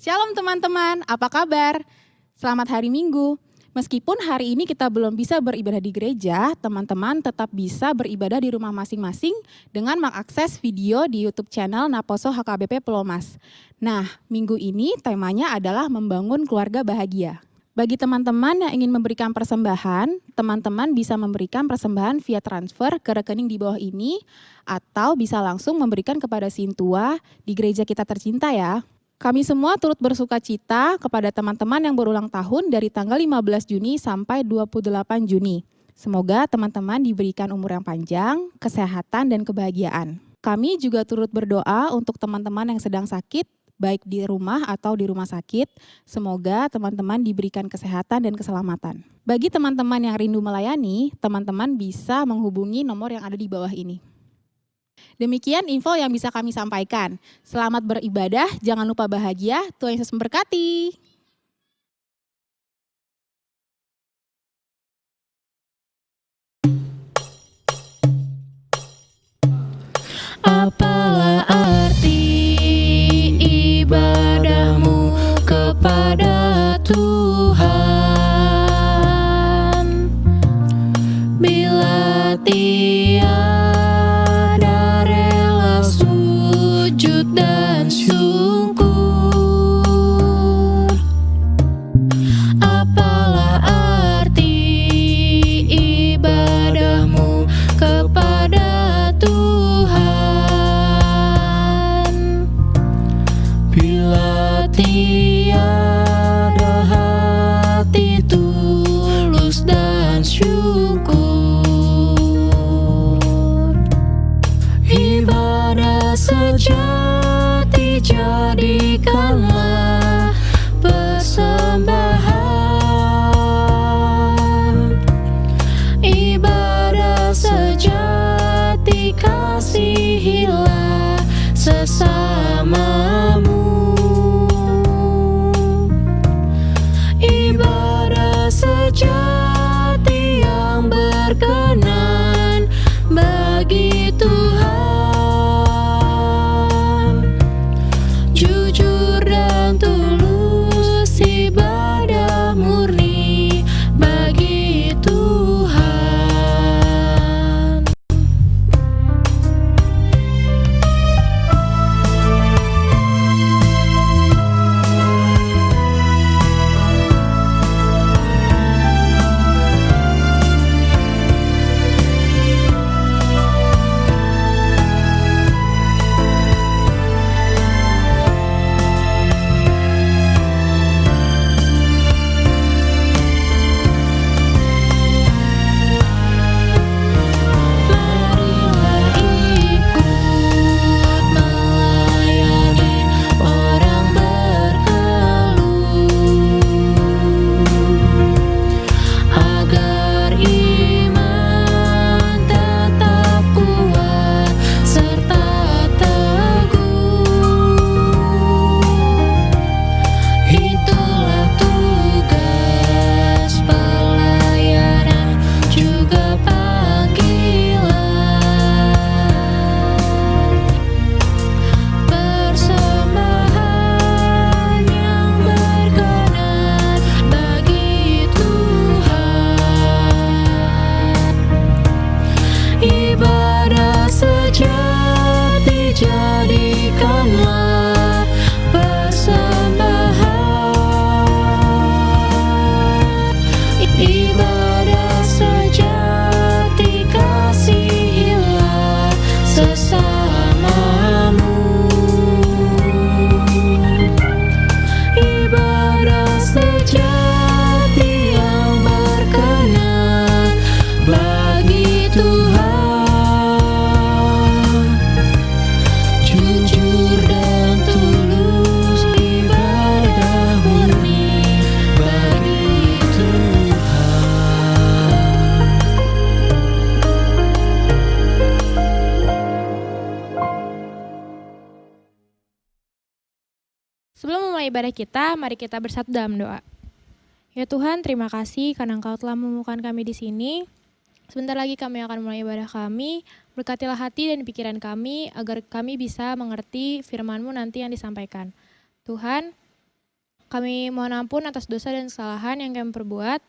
Shalom teman-teman, apa kabar? Selamat hari Minggu. Meskipun hari ini kita belum bisa beribadah di gereja, teman-teman tetap bisa beribadah di rumah masing-masing dengan mengakses video di YouTube channel Naposo HKBP Pelomas. Nah, minggu ini temanya adalah membangun keluarga bahagia. Bagi teman-teman yang ingin memberikan persembahan, teman-teman bisa memberikan persembahan via transfer ke rekening di bawah ini, atau bisa langsung memberikan kepada Sintua di gereja kita tercinta ya. Kami semua turut bersuka cita kepada teman-teman yang berulang tahun dari tanggal 15 Juni sampai 28 Juni. Semoga teman-teman diberikan umur yang panjang, kesehatan, dan kebahagiaan. Kami juga turut berdoa untuk teman-teman yang sedang sakit, baik di rumah atau di rumah sakit. Semoga teman-teman diberikan kesehatan dan keselamatan. Bagi teman-teman yang rindu melayani, teman-teman bisa menghubungi nomor yang ada di bawah ini. Demikian info yang bisa kami sampaikan. Selamat beribadah, jangan lupa bahagia, Tuhan Yesus memberkati. Apalah arti ibadahmu kepada Tuhan bila tiada rela sujud dan syukur? Apalah arti ibadahmu kepada Tuhan bila tiada hati tulus dan syukur? Ibadah sejati jadikanlah persembahan. Ibadah sejati kasihilah sesamamu. Ibadah sejati yang berkenan bagi Tuhan, jujur dan tulus, ibadah murni bagi Tuhan. Marilah ikut melayani orang berkeluh, agar iman tetap kuat serta teguh. Itulah tugas pelayanan juga panggilan, persembahan yang berkenan bagi Tuhan. Ibadah sejati jadikanlah persembahan. Ibadah sejati kasihilah sesamamu. Ibadah sejati yang berkenan bagi Tuhan, jujur dan tulus, ibadah murni bagi Tuhan. Sebelum memulai ibadah kita, mari kita bersatu dalam doa. Ya Tuhan, terima kasih karena Engkau telah menemukan kami di sini. Sebentar lagi kami akan mulai ibadah kami. Berkatilah hati dan pikiran kami agar kami bisa mengerti firman-Mu nanti yang disampaikan. Tuhan, Kami mohon ampun atas dosa dan kesalahan yang kami perbuat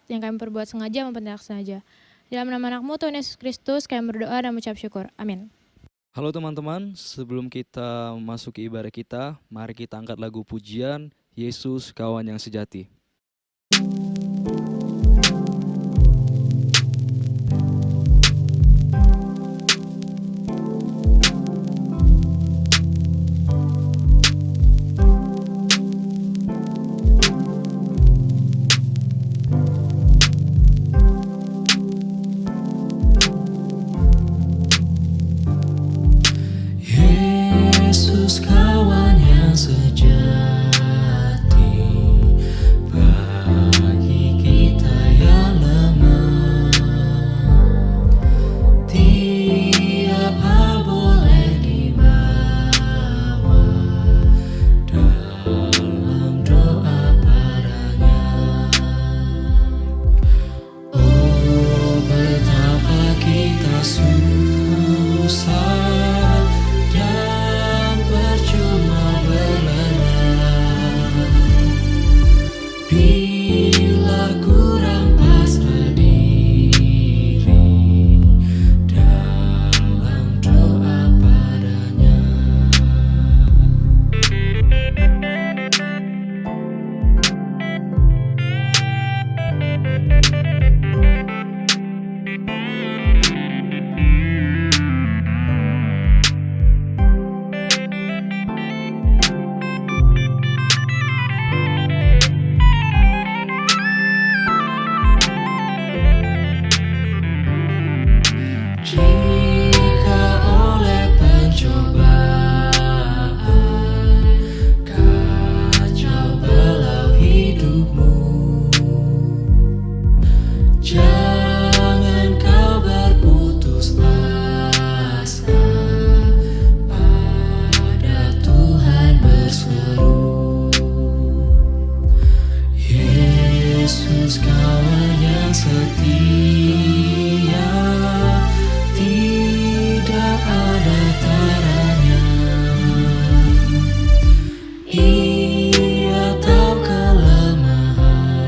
sengaja maupun tidak sengaja. Dalam nama anakmu Tuhan Yesus Kristus kami berdoa dan mengucap syukur. Amin. Halo teman-teman, sebelum kita masuk ke ibadah kita, mari kita angkat lagu pujian Yesus Kawan yang Sejati. Yesus kawan yang sejati, bagi kita yang lemah, tiap hal boleh dibawa dalam doa padanya. Oh, betapa kita susah dan percuma berlelah bila kurang pasrah diri dalam doa padanya. Jika oleh pencobaan kacau balau hidupmu, jangan kau berputus asa, pada Tuhan berseru. Yesus kawan yang setia, tidak ada taranya. Ia tahu kelemahanmu,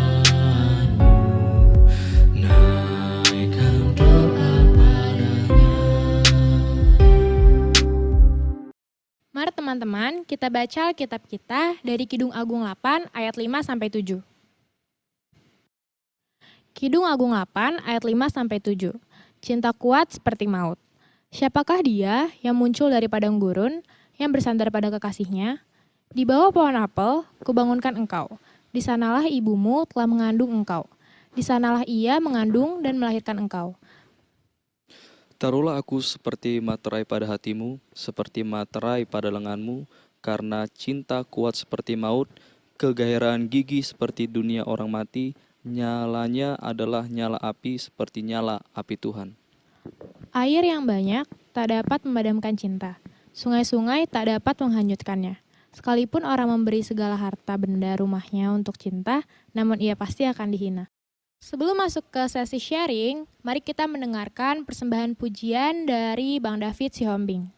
naikkan doa padanya. Mari teman-teman, kita baca Alkitab kita dari Kidung Agung 8 ayat 5-7. Kidung Agung 8 ayat 5-7. Cinta kuat seperti maut. Siapakah dia yang muncul dari padang gurun, yang bersandar pada kekasihnya? Di bawah pohon apel, kubangunkan engkau. Di sanalah ibumu telah mengandung engkau. Di sanalah ia mengandung dan melahirkan engkau. Taruhlah aku seperti materai pada hatimu, seperti materai pada lenganmu, karena cinta kuat seperti maut, kegairaan gigi seperti dunia orang mati, nyalanya adalah nyala api seperti nyala api Tuhan. Air yang banyak tak dapat memadamkan cinta. Sungai-sungai tak dapat menghanyutkannya. Sekalipun orang memberi segala harta benda rumahnya untuk cinta, namun ia pasti akan dihina. Sebelum masuk ke sesi sharing, mari kita mendengarkan persembahan pujian dari Bang David Sihombing.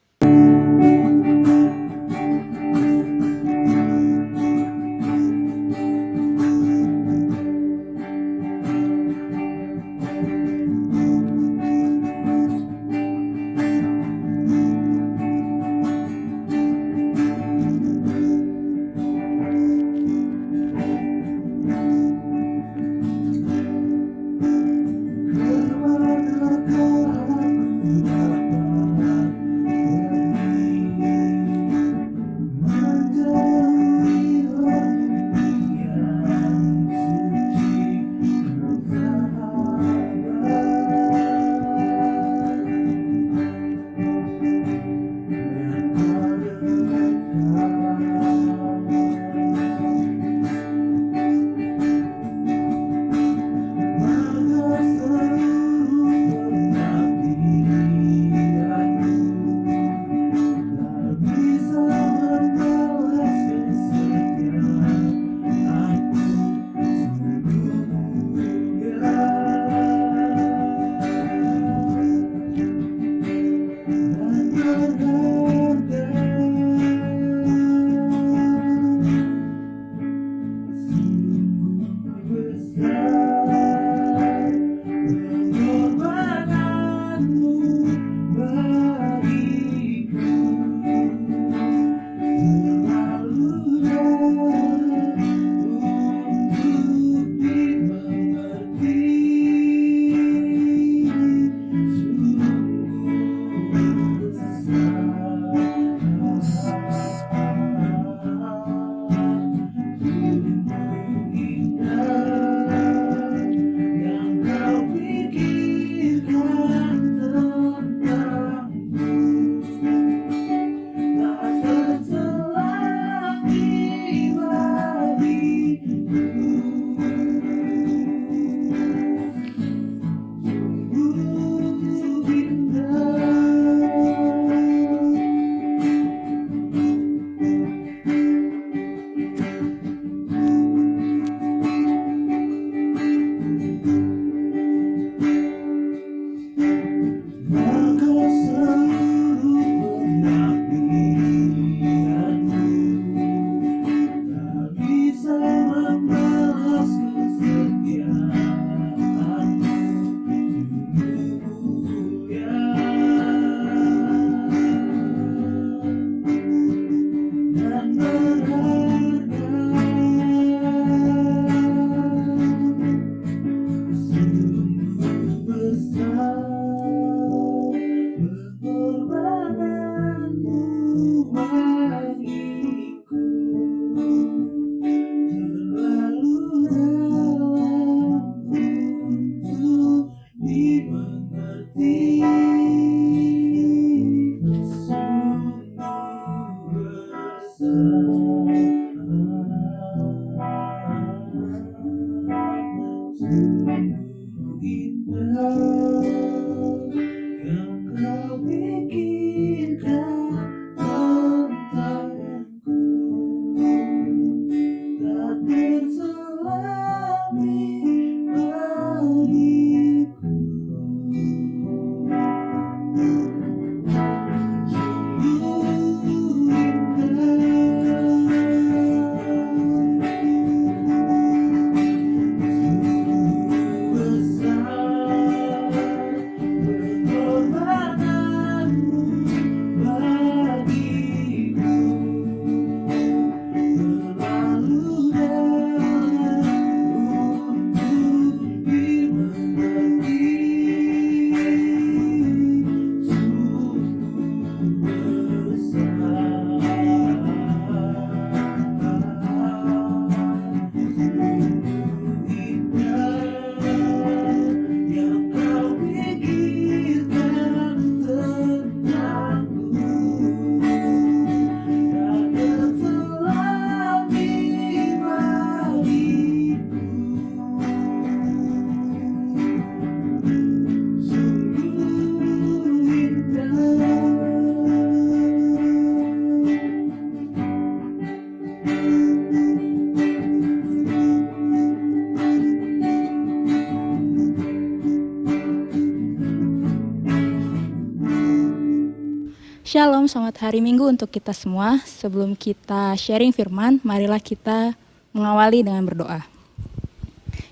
Shalom, selamat hari Minggu untuk kita semua. Sebelum kita sharing firman, marilah kita mengawali dengan berdoa.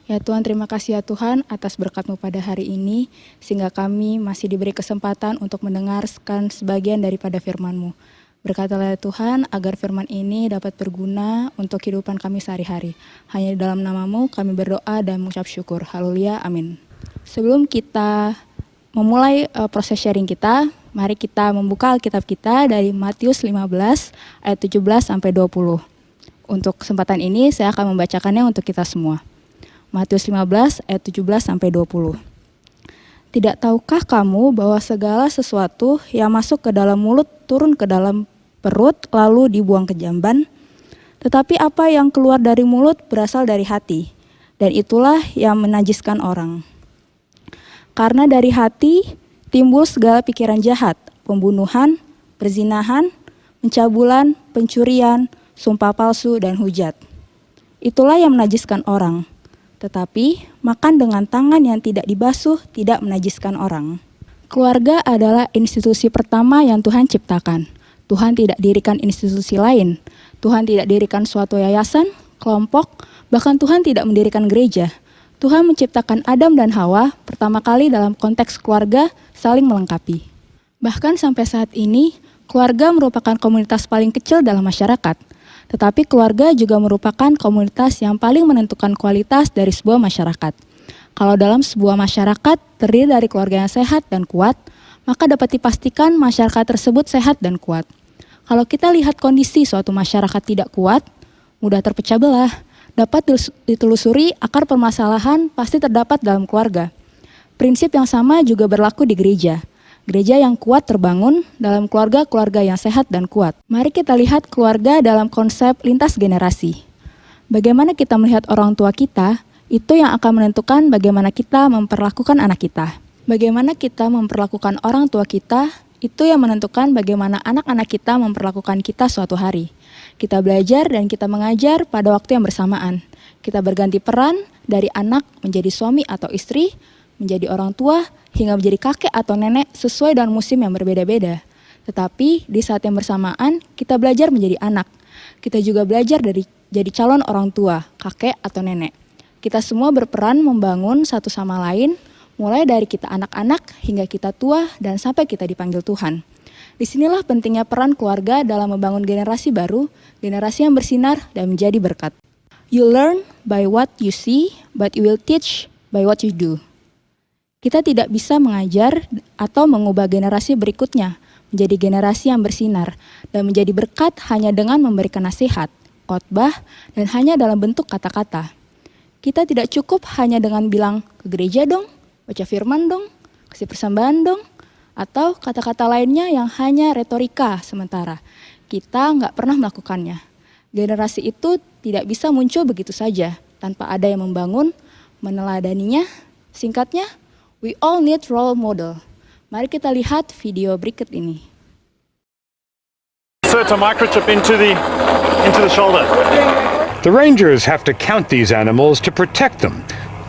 Ya Tuhan, terima kasih ya Tuhan atas berkat-Mu pada hari ini, sehingga kami masih diberi kesempatan untuk mendengarkan sebagian daripada firman-Mu. Berkatilah ya Tuhan, agar firman ini dapat berguna untuk kehidupan kami sehari-hari. Hanya di dalam nama-Mu kami berdoa dan mengucap syukur. Haleluya, amin. Sebelum kita memulai proses sharing kita, mari kita membuka Alkitab kita dari Matius 15 ayat 17 sampai 20. Untuk kesempatan ini saya akan membacakannya untuk kita semua. Matius 15 ayat 17 sampai 20. Tidak tahukah kamu bahwa segala sesuatu yang masuk ke dalam mulut turun ke dalam perut lalu dibuang ke jamban? Tetapi apa yang keluar dari mulut berasal dari hati, dan itulah yang menajiskan orang. Karena dari hati timbul segala pikiran jahat, pembunuhan, perzinahan, pencabulan, pencurian, sumpah palsu, dan hujat. Itulah yang menajiskan orang. Tetapi makan dengan tangan yang tidak dibasuh tidak menajiskan orang. Keluarga adalah institusi pertama yang Tuhan ciptakan. Tuhan tidak dirikan institusi lain. Tuhan tidak dirikan suatu yayasan, kelompok, bahkan Tuhan tidak mendirikan gereja. Tuhan menciptakan Adam dan Hawa pertama kali dalam konteks keluarga saling melengkapi. Bahkan sampai saat ini, keluarga merupakan komunitas paling kecil dalam masyarakat. Tetapi keluarga juga merupakan komunitas yang paling menentukan kualitas dari sebuah masyarakat. Kalau dalam sebuah masyarakat terdiri dari keluarga yang sehat dan kuat, maka dapat dipastikan masyarakat tersebut sehat dan kuat. Kalau kita lihat kondisi suatu masyarakat tidak kuat, mudah terpecah belah. Dapat ditelusuri akar permasalahan pasti terdapat dalam keluarga. Prinsip yang sama juga berlaku di gereja. Gereja yang kuat terbangun dalam keluarga-keluarga yang sehat dan kuat. Mari kita lihat keluarga dalam konsep lintas generasi. Bagaimana kita melihat orang tua kita, itu yang akan menentukan bagaimana kita memperlakukan anak kita. Bagaimana kita memperlakukan orang tua kita, itu yang menentukan bagaimana anak-anak kita memperlakukan kita suatu hari. Kita belajar dan kita mengajar pada waktu yang bersamaan. Kita berganti peran dari anak menjadi suami atau istri, menjadi orang tua, hingga menjadi kakek atau nenek sesuai dengan musim yang berbeda-beda. Tetapi di saat yang bersamaan, kita belajar menjadi anak. Kita juga belajar dari jadi calon orang tua, kakek atau nenek. Kita semua berperan membangun satu sama lain, mulai dari kita anak-anak hingga kita tua dan sampai kita dipanggil Tuhan. Disinilah pentingnya peran keluarga dalam membangun generasi baru, generasi yang bersinar dan menjadi berkat. You learn by what you see, but you will teach by what you do. Kita tidak bisa mengajar atau mengubah generasi berikutnya menjadi generasi yang bersinar dan menjadi berkat hanya dengan memberikan nasihat, khotbah, dan hanya dalam bentuk kata-kata. Kita tidak cukup hanya dengan bilang ke gereja dong, baca firman dong, kasih persembahan dong, atau kata-kata lainnya yang hanya retorika sementara. Kita nggak pernah melakukannya. Generasi itu tidak bisa muncul begitu saja tanpa ada yang membangun, meneladaninya. Singkatnya, we all need role model. Mari kita lihat video berikut ini. Insert a microchip into the shoulder. The rangers have to count these animals to protect them.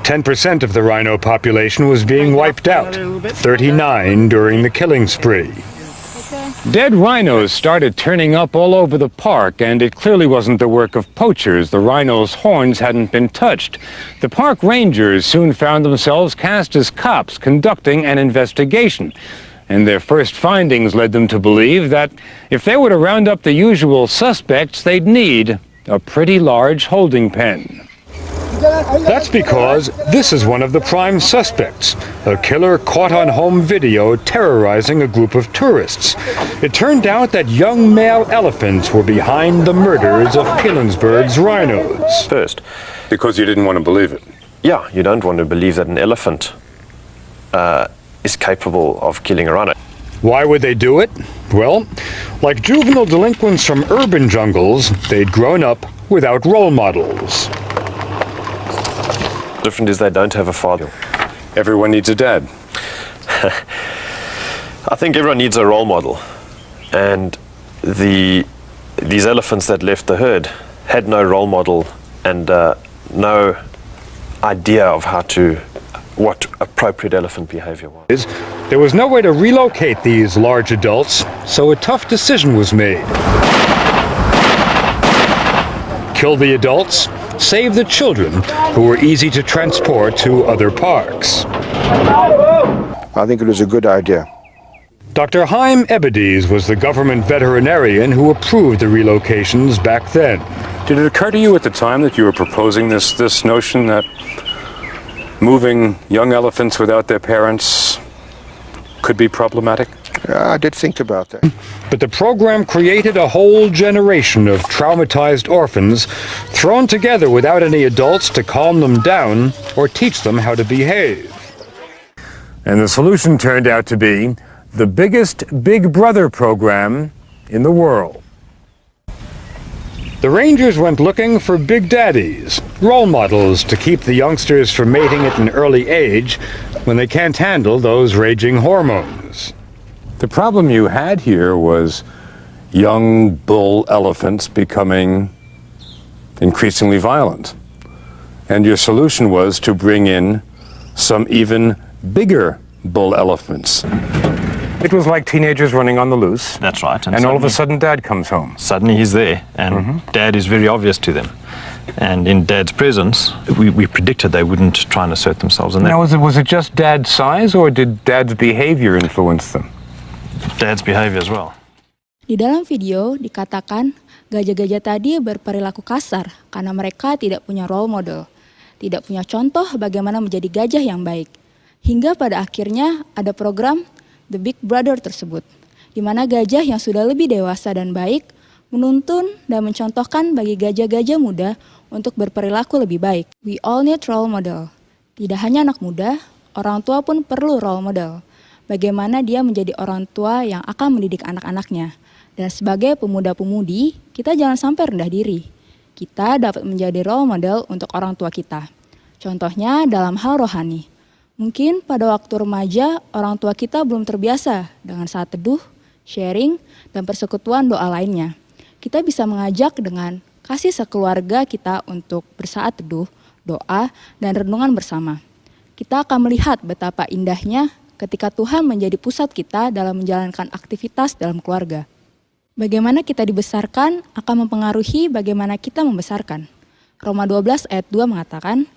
10% of the rhino population was being wiped out, 39 during the killing spree. Dead rhinos started turning up all over the park, and it clearly wasn't the work of poachers. The rhinos' horns hadn't been touched. The park rangers soon found themselves cast as cops conducting an investigation. And their first findings led them to believe that if they were to round up the usual suspects, they'd need a pretty large holding pen. That's because this is one of the prime suspects, a killer caught on home video terrorizing a group of tourists. It turned out that young male elephants were behind the murders of Pilanesberg's rhinos. First, Because you didn't want to believe it. yeah, you don't want to believe that an elephant is capable of killing a rhino. Why would they do it? Well, like juvenile delinquents from urban jungles, they'd grown up without role models. Different is they don't have a father. Everyone needs a dad. I think everyone needs a role model, and these elephants that left the herd had no role model and no idea of how to what appropriate elephant behavior was. There was no way to relocate these large adults, so a tough decision was made. Kill the adults, save the children who were easy to transport to other parks. I think it was a good idea. Dr. Haim Ebediz was the government veterinarian who approved the relocations back then. Did it occur to you at the time that you were proposing this notion that moving young elephants without their parents could be problematic? I did think about that. But the program created a whole generation of traumatized orphans thrown together without any adults to calm them down or teach them how to behave. And the solution turned out to be the biggest Big Brother program in the world. The Rangers went looking for big daddies, role models to keep the youngsters from mating at an early age when they can't handle those raging hormones. The problem you had here was young bull elephants becoming increasingly violent. And your solution was to bring in some even bigger bull elephants. It was like teenagers running on the loose. That's right. And all of a sudden Dad comes home. Suddenly he's there, and Dad is very obvious to them. And in Dad's presence, we predicted they wouldn't try and assert themselves. And Now, was it just Dad's size, or did Dad's behavior influence them? Dad's behavior as well. Di dalam video dikatakan gajah-gajah tadi berperilaku kasar karena mereka tidak punya role model, tidak punya contoh bagaimana menjadi gajah yang baik. Hingga pada akhirnya ada program The Big Brother tersebut, di mana gajah yang sudah lebih dewasa dan baik menuntun dan mencontohkan bagi gajah-gajah muda untuk berperilaku lebih baik. We all need role model. Tidak hanya anak muda, orang tua pun perlu role model. Bagaimana dia menjadi orang tua yang akan mendidik anak-anaknya. Dan sebagai pemuda-pemudi, kita jangan sampai rendah diri. Kita dapat menjadi role model untuk orang tua kita. Contohnya dalam hal rohani. Mungkin pada waktu remaja, orang tua kita belum terbiasa dengan saat teduh, sharing, dan persekutuan doa lainnya. Kita bisa mengajak dengan kasih sekeluarga kita untuk bersaat teduh, doa, dan renungan bersama. Kita akan melihat betapa indahnya ketika Tuhan menjadi pusat kita dalam menjalankan aktivitas dalam keluarga. Bagaimana kita dibesarkan akan mempengaruhi bagaimana kita membesarkan. Roma 12 ayat 2 mengatakan,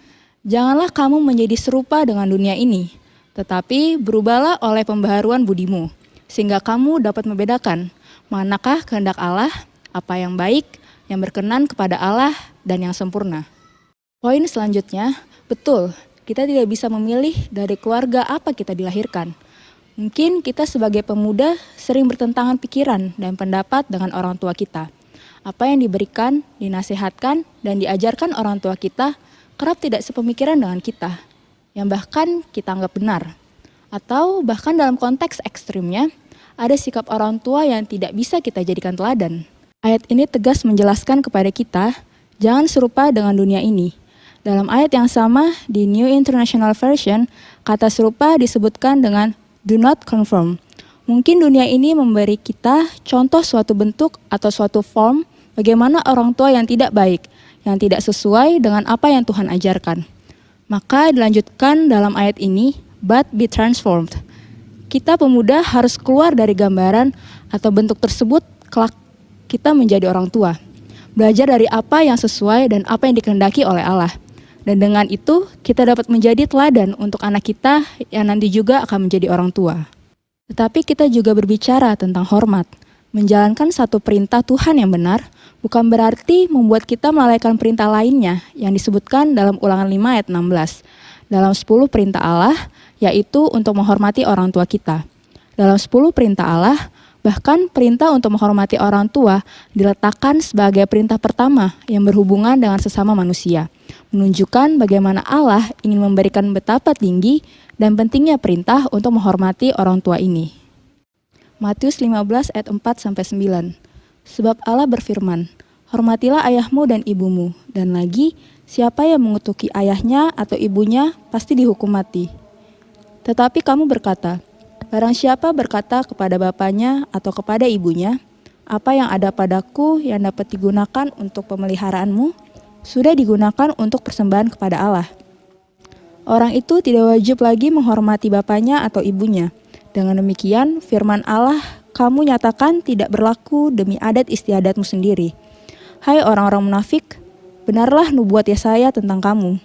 "Janganlah kamu menjadi serupa dengan dunia ini, tetapi berubahlah oleh pembaharuan budimu, sehingga kamu dapat membedakan manakah kehendak Allah, apa yang baik, yang berkenan kepada Allah, dan yang sempurna." Poin selanjutnya, betul, kita tidak bisa memilih dari keluarga apa kita dilahirkan. Mungkin kita sebagai pemuda sering bertentangan pikiran dan pendapat dengan orang tua kita. Apa yang diberikan, dinasihatkan, dan diajarkan orang tua kita kerap tidak sepemikiran dengan kita, yang bahkan kita anggap benar. Atau bahkan dalam konteks ekstrimnya, ada sikap orang tua yang tidak bisa kita jadikan teladan. Ayat ini tegas menjelaskan kepada kita, jangan serupa dengan dunia ini. Dalam ayat yang sama, di New International Version, kata serupa disebutkan dengan do not conform. Mungkin dunia ini memberi kita contoh suatu bentuk atau suatu form bagaimana orang tua yang tidak baik, yang tidak sesuai dengan apa yang Tuhan ajarkan. Maka dilanjutkan dalam ayat ini, but be transformed. Kita pemuda harus keluar dari gambaran atau bentuk tersebut kelak kita menjadi orang tua. Belajar dari apa yang sesuai dan apa yang dikehendaki oleh Allah. Dan dengan itu kita dapat menjadi teladan untuk anak kita yang nanti juga akan menjadi orang tua. Tetapi kita juga berbicara tentang hormat. Menjalankan satu perintah Tuhan yang benar bukan berarti membuat kita melalaikan perintah lainnya yang disebutkan dalam Ulangan 5 ayat 16. Dalam 10 perintah Allah, yaitu untuk menghormati orang tua kita. Dalam 10 perintah Allah, bahkan perintah untuk menghormati orang tua diletakkan sebagai perintah pertama yang berhubungan dengan sesama manusia. Menunjukkan bagaimana Allah ingin memberikan betapa tinggi dan pentingnya perintah untuk menghormati orang tua ini. Matius 15 ayat 4-9. Sebab Allah berfirman, hormatilah ayahmu dan ibumu, dan lagi, siapa yang mengutuki ayahnya atau ibunya pasti dihukum mati. Tetapi kamu berkata, barang siapa berkata kepada bapaknya atau kepada ibunya, apa yang ada padaku yang dapat digunakan untuk pemeliharaanmu, sudah digunakan untuk persembahan kepada Allah. Orang itu tidak wajib lagi menghormati bapaknya atau ibunya. Dengan demikian, firman Allah kamu nyatakan tidak berlaku demi adat istiadatmu sendiri. Hai orang-orang munafik, benarlah nubuat Yesaya tentang kamu.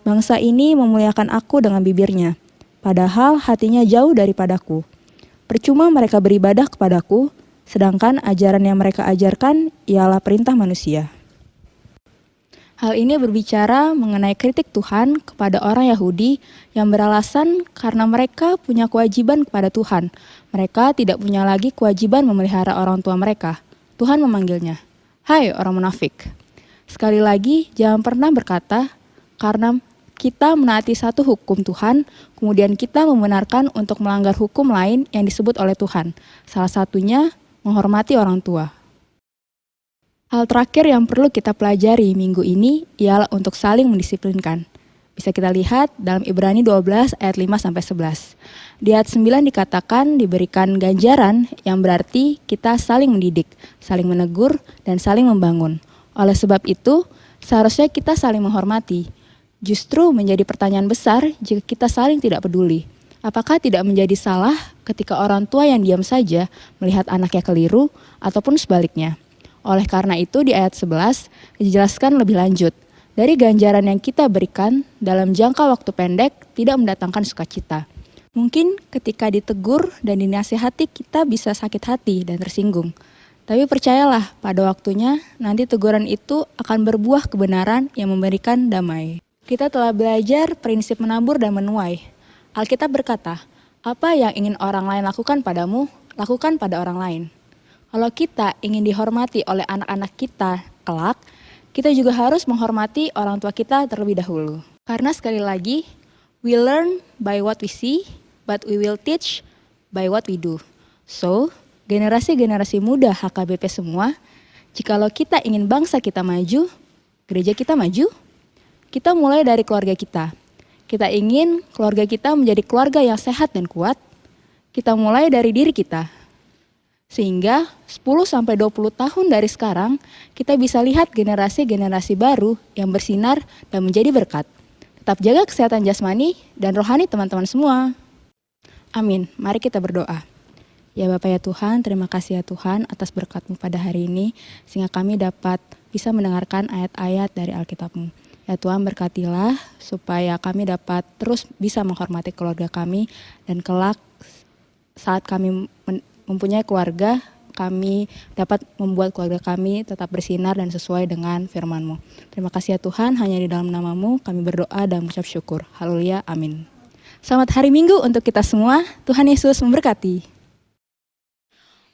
Bangsa ini memuliakan aku dengan bibirnya, padahal hatinya jauh daripadaku. Percuma mereka beribadah kepadaku, sedangkan ajaran yang mereka ajarkan ialah perintah manusia. Hal ini berbicara mengenai kritik Tuhan kepada orang Yahudi yang beralasan karena mereka punya kewajiban kepada Tuhan. Mereka tidak punya lagi kewajiban memelihara orang tua mereka. Tuhan memanggilnya, "Hai orang munafik." Sekali lagi, jangan pernah berkata, karena kita menaati satu hukum Tuhan, kemudian kita membenarkan untuk melanggar hukum lain yang disebut oleh Tuhan. Salah satunya, menghormati orang tua. Hal terakhir yang perlu kita pelajari minggu ini ialah untuk saling mendisiplinkan. Bisa kita lihat dalam Ibrani 12 ayat 5-11. Di ayat 9 dikatakan diberikan ganjaran yang berarti kita saling mendidik, saling menegur, dan saling membangun. Oleh sebab itu, seharusnya kita saling menghormati. Justru menjadi pertanyaan besar jika kita saling tidak peduli. Apakah tidak menjadi salah ketika orang tua yang diam saja melihat anaknya keliru ataupun sebaliknya? Oleh karena itu di ayat 11 dijelaskan lebih lanjut. Dari ganjaran yang kita berikan dalam jangka waktu pendek tidak mendatangkan sukacita. Mungkin ketika ditegur dan dinasihati kita bisa sakit hati dan tersinggung. Tapi percayalah pada waktunya nanti teguran itu akan berbuah kebenaran yang memberikan damai. Kita telah belajar prinsip menabur dan menuai. Alkitab berkata, apa yang ingin orang lain lakukan padamu, lakukan pada orang lain. Kalau kita ingin dihormati oleh anak-anak kita kelak, kita juga harus menghormati orang tua kita terlebih dahulu. Karena sekali lagi, we learn by what we see, but we will teach by what we do. So, generasi-generasi muda HKBP semua, jikalau kita ingin bangsa kita maju, gereja kita maju, kita mulai dari keluarga kita. Kita ingin keluarga kita menjadi keluarga yang sehat dan kuat, kita mulai dari diri kita. Sehingga 10-20 tahun dari sekarang, kita bisa lihat generasi-generasi baru yang bersinar dan menjadi berkat. Tetap jaga kesehatan jasmani dan rohani teman-teman semua. Amin. Mari kita berdoa. Ya Bapa ya Tuhan, terima kasih ya Tuhan atas berkat-Mu pada hari ini, sehingga kami dapat bisa mendengarkan ayat-ayat dari Alkitab-Mu. Ya Tuhan, berkatilah supaya kami dapat terus bisa menghormati keluarga kami, dan kelak saat kami mempunyai keluarga, kami dapat membuat keluarga kami tetap bersinar dan sesuai dengan firman-Mu. Terima kasih ya Tuhan, hanya di dalam nama-Mu kami berdoa dan mengucap syukur. Haleluya, amin. Selamat hari Minggu untuk kita semua. Tuhan Yesus memberkati.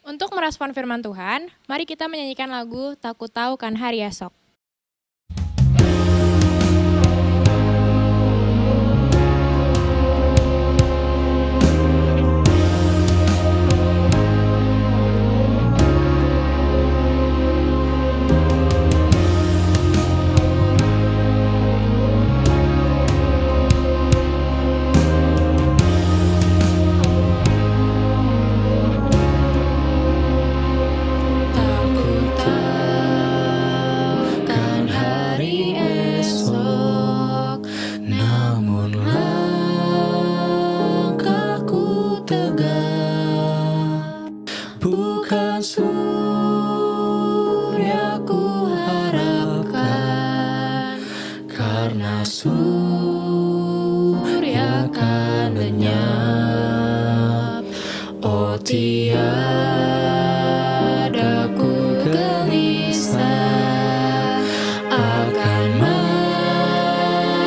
Untuk merespon firman Tuhan, mari kita menyanyikan lagu "Takut Tahu Kan Hari Esok". Tiada ku gelisah akan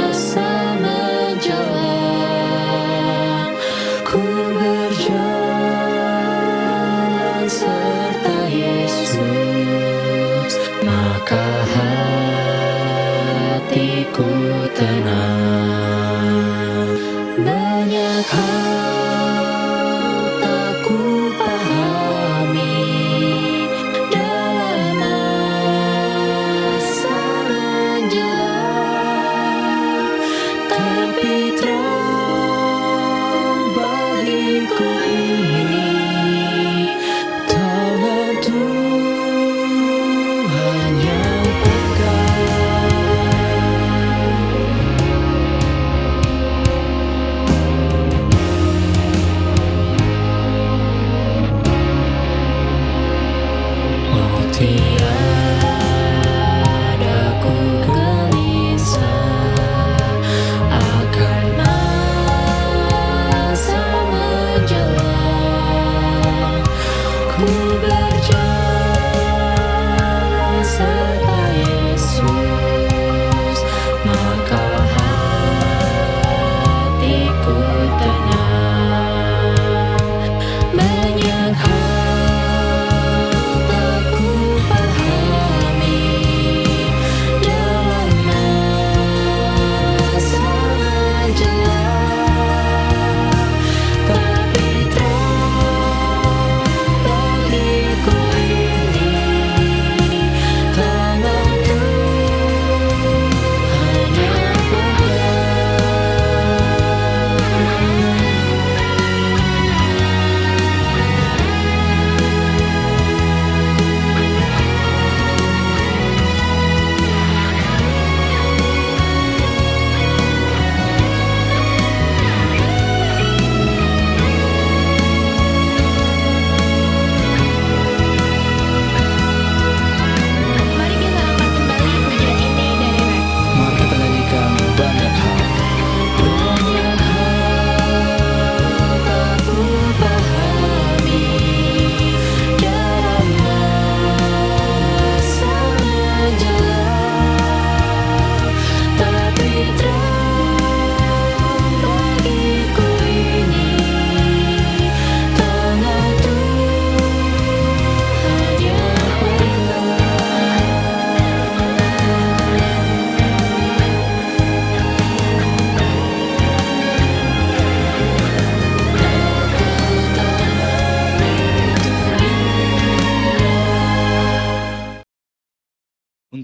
masa menjelang. Ku berjalan serta Yesus, maka hatiku tenang. Banyak hal tak ku pahami dalam masa menjelang, tapi terang bagiku ini tangan Tuhan yang pegang.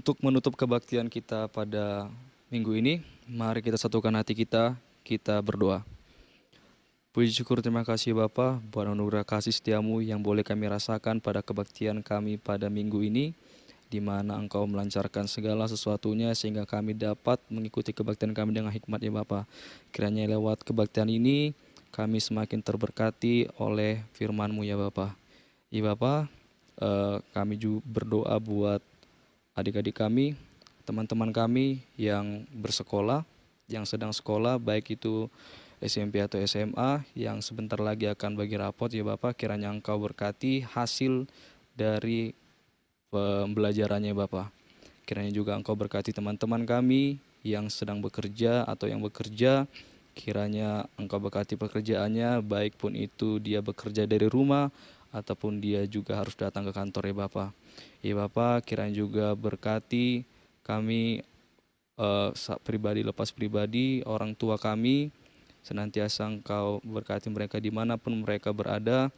Untuk menutup kebaktian kita pada minggu ini, mari kita satukan hati kita berdoa. Puji syukur terima kasih Bapa buat anugerah kasih setiamu yang boleh kami rasakan pada kebaktian kami pada minggu ini, di mana Engkau melancarkan segala sesuatunya sehingga kami dapat mengikuti kebaktian kami dengan hikmat ya Bapa. Kiranya lewat kebaktian ini kami semakin terberkati oleh firman-Mu ya Bapa. Ya Bapa, kami juga berdoa buat adik-adik kami, teman-teman kami yang bersekolah, yang sedang sekolah, baik itu SMP atau SMA, yang sebentar lagi akan bagi rapot ya Bapak. Kiranya Engkau berkati hasil dari pembelajarannya Bapak. Kiranya juga Engkau berkati teman-teman kami yang sedang bekerja atau yang bekerja. Kiranya Engkau berkati pekerjaannya, baik pun itu dia bekerja dari rumah ataupun dia juga harus datang ke kantor ya Bapak. Ya Bapak, kiranya juga berkati kami pribadi lepas pribadi, orang tua kami, senantiasa Engkau berkati mereka dimanapun mereka berada.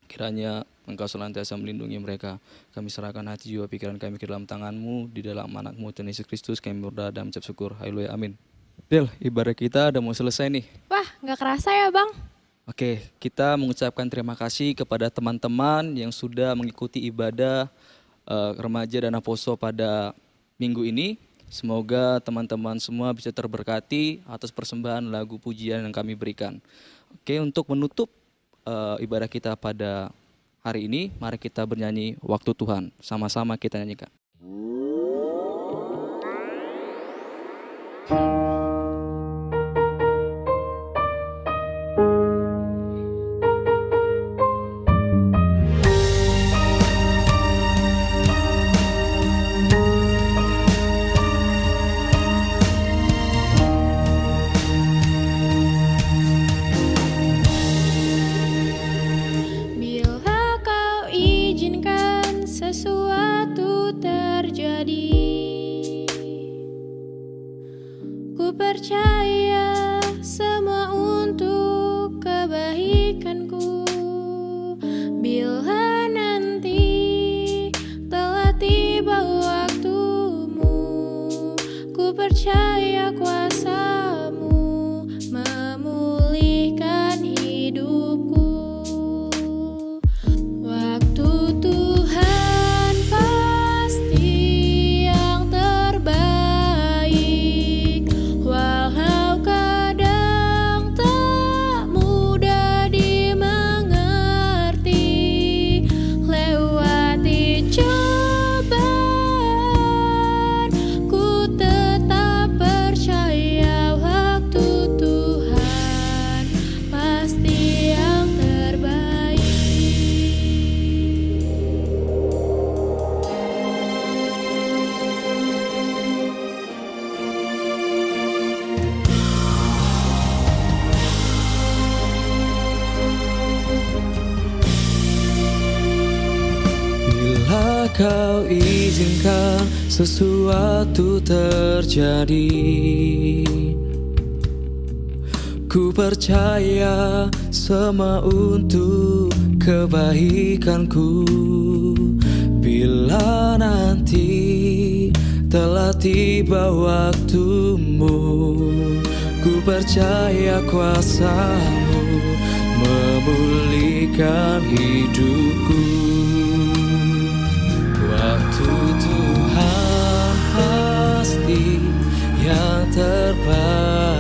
Kiranya Engkau senantiasa melindungi mereka. Kami serahkan hati jiwa pikiran kami ke dalam tangan-Mu, di dalam anak-Mu Tuhan Yesus Kristus kami berdoa dan mengucap syukur. Haleluya, amin. Del, ibadah kita udah mau selesai nih. Wah, nggak kerasa ya Bang? Oke, kita mengucapkan terima kasih kepada teman-teman yang sudah mengikuti ibadah remaja dan aposo pada minggu ini. Semoga teman-teman semua bisa terberkati atas persembahan lagu pujian yang kami berikan. Oke, untuk menutup ibadah kita pada hari ini, mari kita bernyanyi Waktu Tuhan. Sama-sama kita nyanyikan. Bila kau izinkan sesuatu terjadi, ku percaya semua untuk kebaikanku. Bila nanti telah tiba waktumu, ku percaya kuasa-Mu memulihkan hidupku. Waktu Tuhan pasti yang terbaik, walau kadang tak mudah dimengerti. Lewati cobaan, ku tetap percaya waktu Tuhan pasti yang terbaik. Bila kau izinkan sesuatu terjadi, ku percaya semua untuk kebaikanku. Bila nanti telah tiba waktumu, ku percaya kuasa-Mu memulihkan hidupku. Waktu Tuhan pasti yang terbaik,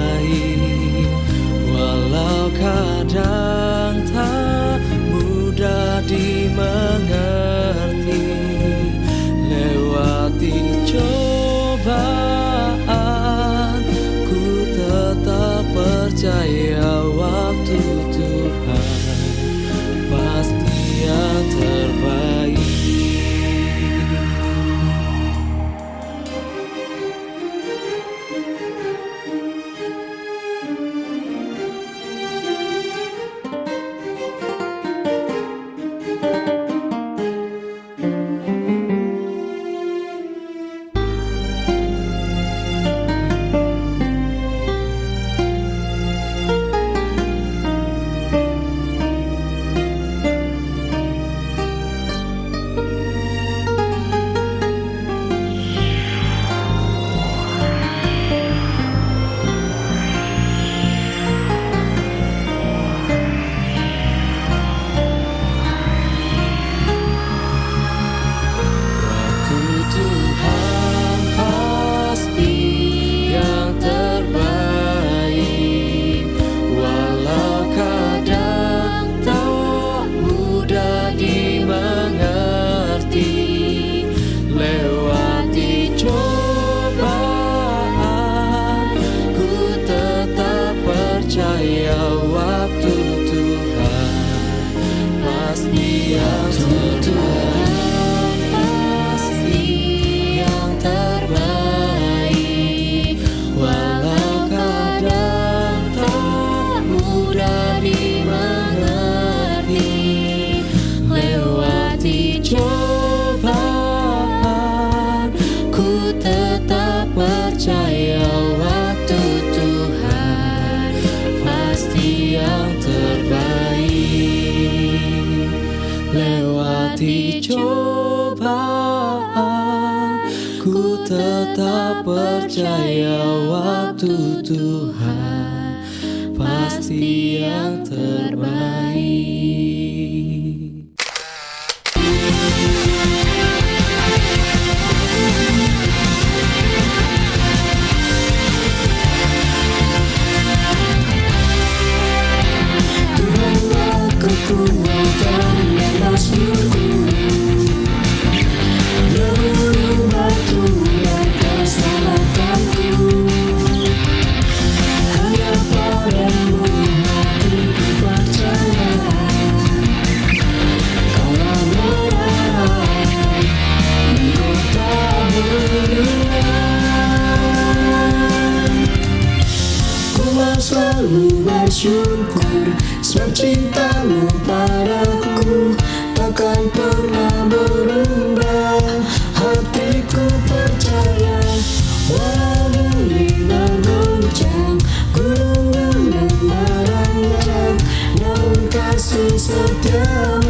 walau kadang tak mudah dimengerti. Lewati cobaan, ku tetap percaya waktu Tuhan pasti yang terbaik. percaya waktu Tuhan pasti yang terbaik. Tuhanlah kekuatan dan masmurku, Guru batu dan keselamatanku. Hanya padamu hatiku percaya, Kaulah menerangi mahkota bulan. Ku mau selalu bersyukur sebab cintamu padaku takkan pernah berubah. Hatiku percaya walau bumi bergoncang, gunung-gunung meranjang, namun kasih setiamu